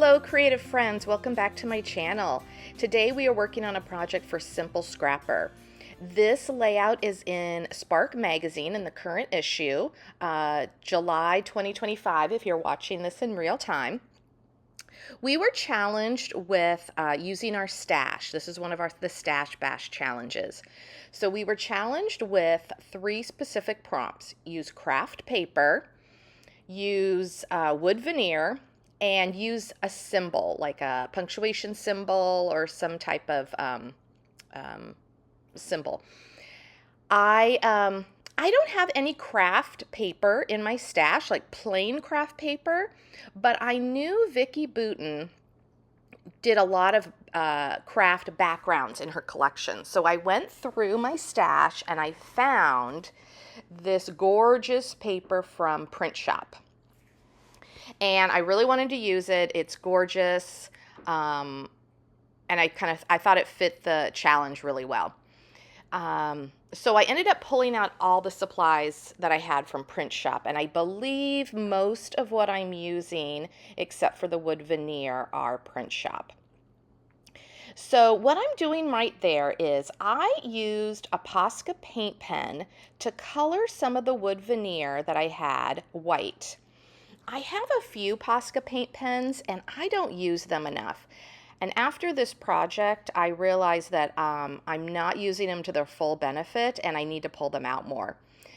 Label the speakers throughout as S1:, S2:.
S1: Hello creative friends, welcome back to my channel. Today we are working on a project for Simple Scrapper. This layout is in Spark magazine in the current issue, July 2025 if you're watching this in real time. We were challenged with using our stash. This is one of the Stash Bash challenges. So we were challenged with 3 specific prompts. Use craft paper, use wood veneer, and use a symbol, like a punctuation symbol or some type of symbol. I don't have any craft paper in my stash, like plain craft paper, but I knew Vicki Boutin did a lot of craft backgrounds in her collection. So I went through my stash and I found this gorgeous paper from Print Shop. And I really wanted to use it. It's gorgeous. And I thought it fit the challenge really well. So I ended up pulling out all the supplies that I had from Print Shop, and I believe most of what I'm using, except for the wood veneer, are Print Shop. So what I'm doing right there is I used a Posca paint pen to color some of the wood veneer that I had white. I have a few Posca paint pens and I don't use them enough. And after this project, I realized that I'm not using them to their full benefit and I need to pull them out more.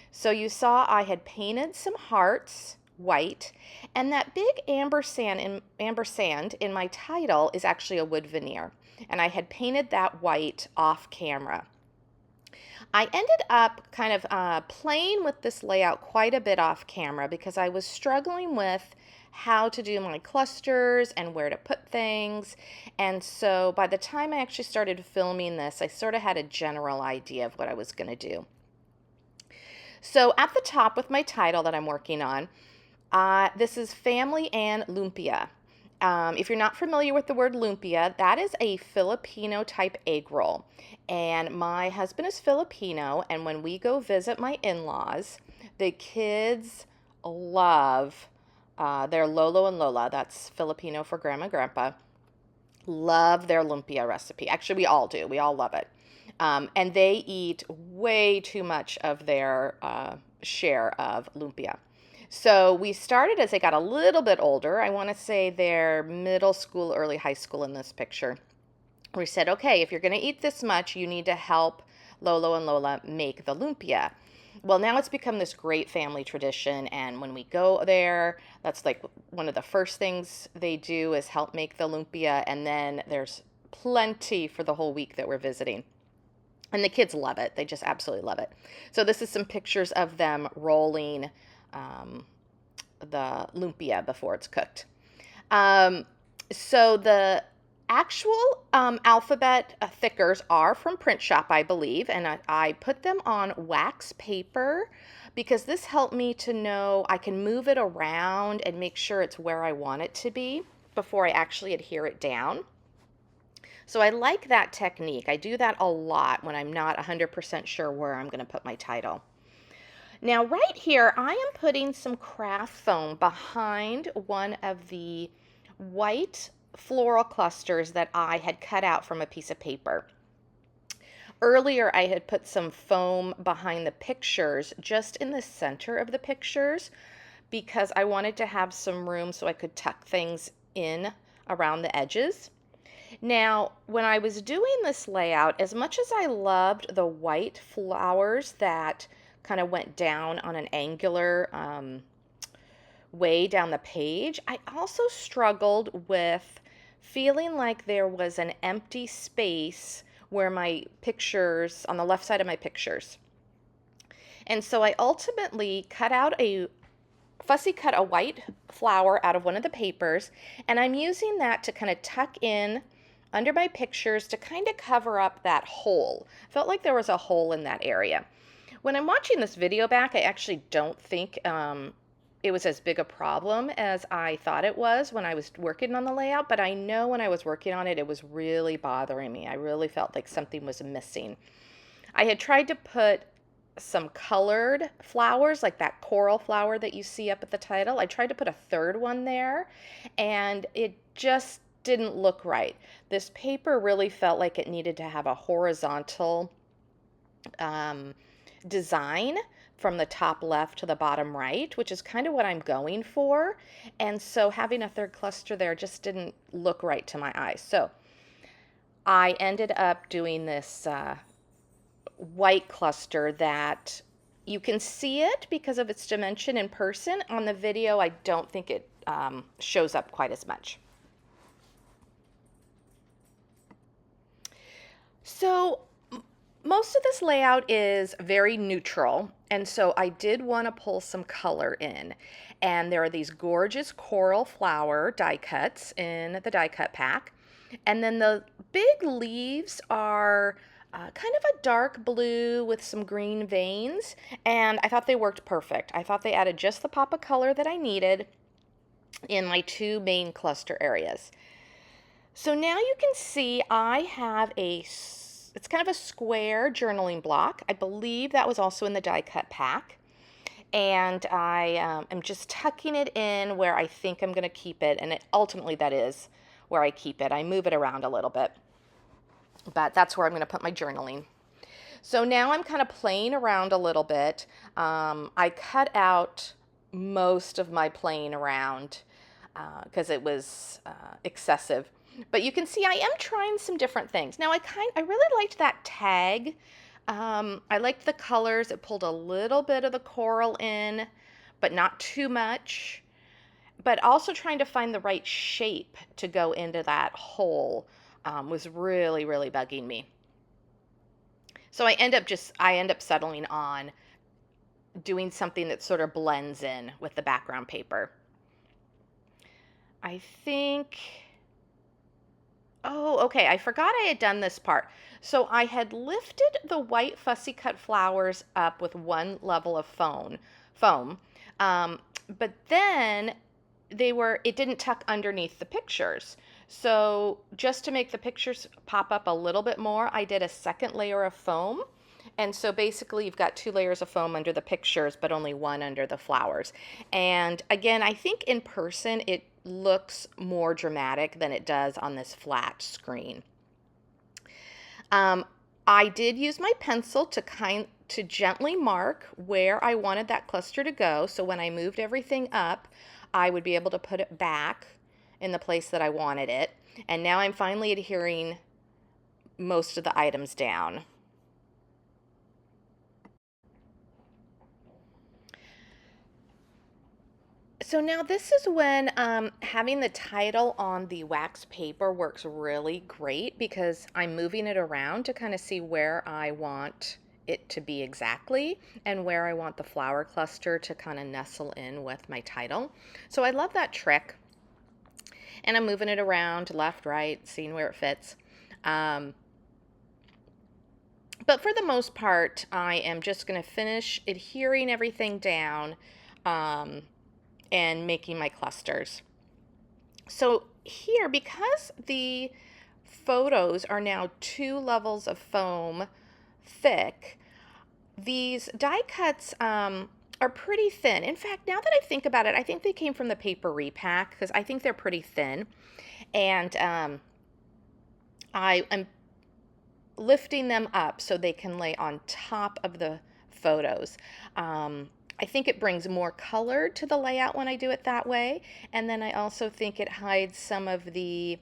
S1: So you saw I had painted some hearts white, and that big ampersand in my title is actually a wood veneer. And I had painted that white off camera. I ended up kind of playing with this layout quite a bit off camera because I was struggling with how to do my clusters and where to put things. And so by the time I actually started filming this, I sort of had a general idea of what I was going to do. So at the top with my title that I'm working on, this is Family and Lumpia. If you're not familiar with the word lumpia, that is a Filipino type egg roll. And my husband is Filipino, and when we go visit my in-laws, the kids love their Lolo and Lola, that's Filipino for Grandma and Grandpa, love their lumpia recipe. Actually, we all do. We all love it. And they eat way too much of their share of lumpia. So we started as they got a little bit older. I want to say they're middle school, early high school in this picture. We said, okay, if you're going to eat this much, you need to help Lolo and Lola make the lumpia. Well, now it's become this great family tradition, and when we go there, that's like one of the first things they do is help make the lumpia, and then there's plenty for the whole week that we're visiting. And the kids love it. They just absolutely love it. So this is some pictures of them rolling the lumpia before it's cooked. So the actual alphabet thickers are from Print Shop, I believe, and I put them on wax paper because this helped me to know I can move it around and make sure it's where I want it to be before I actually adhere it down. So I like that technique. I do that a lot when I'm not 100% sure where I'm going to put my title. Now right here, I am putting some craft foam behind one of the white floral clusters that I had cut out from a piece of paper. Earlier, I had put some foam behind the pictures, just in the center of the pictures, because I wanted to have some room so I could tuck things in around the edges. Now, when I was doing this layout, as much as I loved the white flowers that kind of went down on an angular way down the page, I also struggled with feeling like there was an empty space where my pictures, on the left side of my pictures. And so I ultimately fussy cut a white flower out of one of the papers, and I'm using that to kind of tuck in under my pictures to kind of cover up that hole. Felt like there was a hole in that area. When I'm watching this video back, I actually don't think it was as big a problem as I thought it was when I was working on the layout, but I know when I was working on it, it was really bothering me. I really felt like something was missing. I had tried to put some colored flowers, like that coral flower that you see up at the title. I tried to put a third one there, and it just didn't look right. This paper really felt like it needed to have a horizontal um, design from the top left to the bottom right, which is kind of what I'm going for. And so having a third cluster there just didn't look right to my eyes. So I ended up doing this white cluster that you can see it because of its dimension in person. On the video, I don't think it shows up quite as much. So most of this layout is very neutral, and so I did want to pull some color in. And there are these gorgeous coral flower die cuts in the die cut pack. And then the big leaves are kind of a dark blue with some green veins, and I thought they worked perfect. I thought they added just the pop of color that I needed in my two main cluster areas. So now you can see I have it's kind of a square journaling block. I believe that was also in the die cut pack. And I am just tucking it in where I think I'm going to keep it. And ultimately that is where I keep it. I move it around a little bit, but that's where I'm going to put my journaling. So now I'm kind of playing around a little bit. I cut out most of my playing around because it was excessive. But you can see I am trying some different things. Now I really liked that tag. I liked the colors. It pulled a little bit of the coral in, but not too much. But also trying to find the right shape to go into that hole was really, really bugging me. So I end up settling on doing something that sort of blends in with the background paper. I think, oh, okay, I forgot I had done this part. So I had lifted the white fussy cut flowers up with one level of foam, but then it didn't tuck underneath the pictures. So just to make the pictures pop up a little bit more, I did a second layer of foam. And so basically you've got two layers of foam under the pictures, but only one under the flowers. And again, I think in person it looks more dramatic than it does on this flat screen. I did use my pencil to gently mark where I wanted that cluster to go. So when I moved everything up, I would be able to put it back in the place that I wanted it. And now I'm finally adhering most of the items down. So now this is when having the title on the wax paper works really great because I'm moving it around to kind of see where I want it to be exactly and where I want the flower cluster to kind of nestle in with my title. So I love that trick. And I'm moving it around left, right, seeing where it fits. But for the most part, I am just going to finish adhering everything down and making my clusters. So here, because the photos are now 2 levels of foam thick, these die cuts are pretty thin. In fact, now that I think about it, I think they came from the paper repack because I think they're pretty thin. And I am lifting them up so they can lay on top of the photos. I think it brings more color to the layout when I do it that way. And then I also think it hides some of the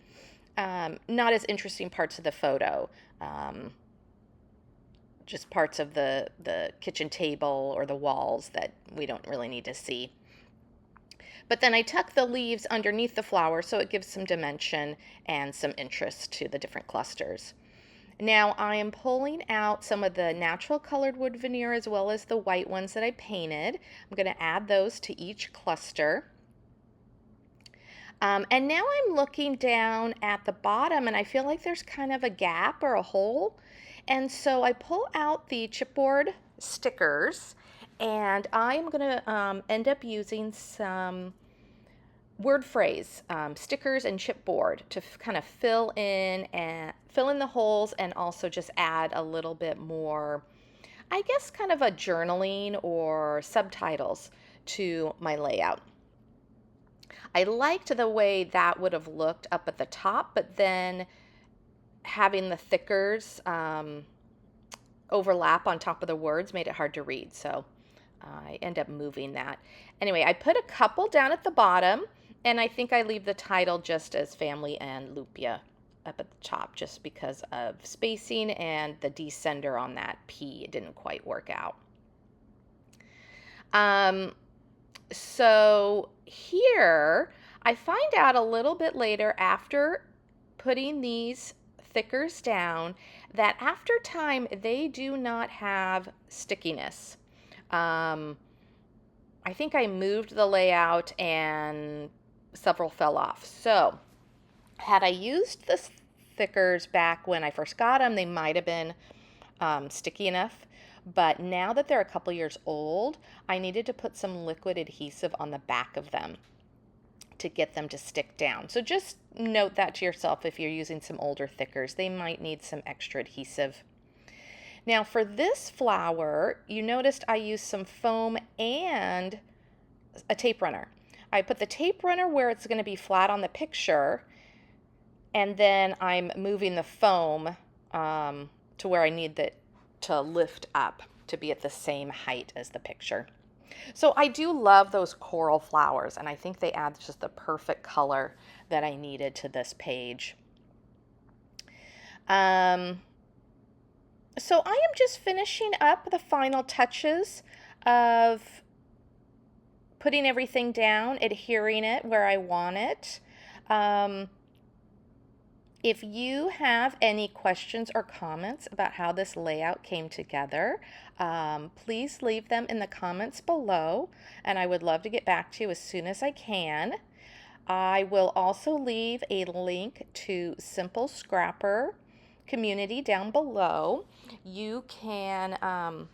S1: not as interesting parts of the photo. Just parts of the kitchen table or the walls that we don't really need to see. But then I tuck the leaves underneath the flower so it gives some dimension and some interest to the different clusters. Now I am pulling out some of the natural colored wood veneer as well as the white ones that I painted. I'm going to add those to each cluster. And now I'm looking down at the bottom and I feel like there's kind of a gap or a hole. And so I pull out the chipboard stickers and I'm going to end up using some word phrase stickers and chipboard to kind of fill in the holes and also just add a little bit more I guess, kind of a journaling or subtitles to my layout. I liked the way that would have looked up at the top, but then having the thickers overlap on top of the words made it hard to read. So I end up moving that. Anyway, I put a couple down at the bottom, and I think I leave the title just as Family and Lumpia up at the top just because of spacing and the descender on that P. It didn't quite work out. So here, I find out a little bit later after putting these thickers down that after time they do not have stickiness. I think I moved the layout and several fell off. So had I used the thickers back when I first got them, they might have been sticky enough. But now that they're a couple years old, I needed to put some liquid adhesive on the back of them to get them to stick down. So just note that to yourself if you're using some older thickers. They might need some extra adhesive. Now for this flower, you noticed I used some foam and a tape runner. I put the tape runner where it's going to be flat on the picture, and then I'm moving the foam to where I need it to lift up to be at the same height as the picture. So I do love those coral flowers, and I think they add just the perfect color that I needed to this page. So I am just finishing up the final touches of putting everything down, adhering it where I want it. If you have any questions or comments about how this layout came together, please leave them in the comments below, and I would love to get back to you as soon as I can. I will also leave a link to Simple Scrapper community down below. You can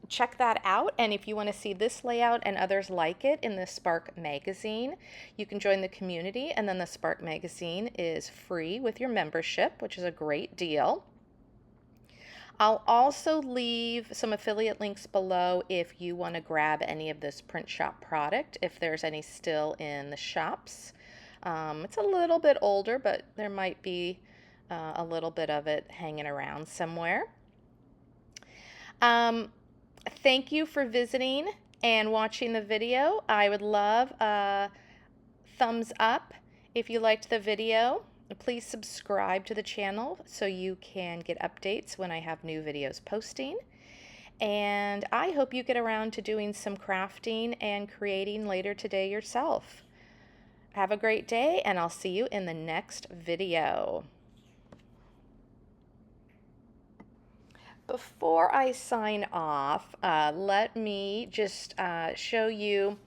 S1: check that out, and if you want to see this layout and others like it in the Spark magazine, you can join the community, and then the Spark magazine is free with your membership, which is a great deal. I'll also leave some affiliate links below if you want to grab any of this print shop product, if there's any still in the shops. It's a little bit older, but there might be a little bit of it hanging around somewhere. Thank you for visiting and watching the video. I would love a thumbs up if you liked the video. Please subscribe to the channel so you can get updates when I have new videos posting. And I hope you get around to doing some crafting and creating later today yourself. Have a great day, and I'll see you in the next video. Before I sign off, let me just show you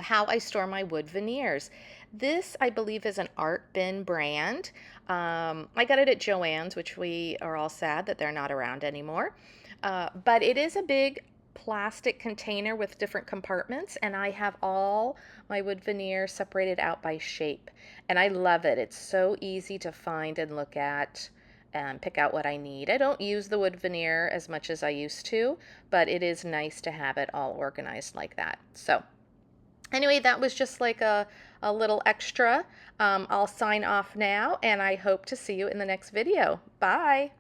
S1: how I store my wood veneers. This, I believe, is an Art Bin brand. I got it at Joann's, which we are all sad that they're not around anymore. But it is a big plastic container with different compartments, and I have all my wood veneer separated out by shape. And I love it. It's so easy to find and look at and pick out what I need. I don't use the wood veneer as much as I used to, but it is nice to have it all organized like that. So anyway, that was just like a little extra. I'll sign off now, and I hope to see you in the next video. Bye.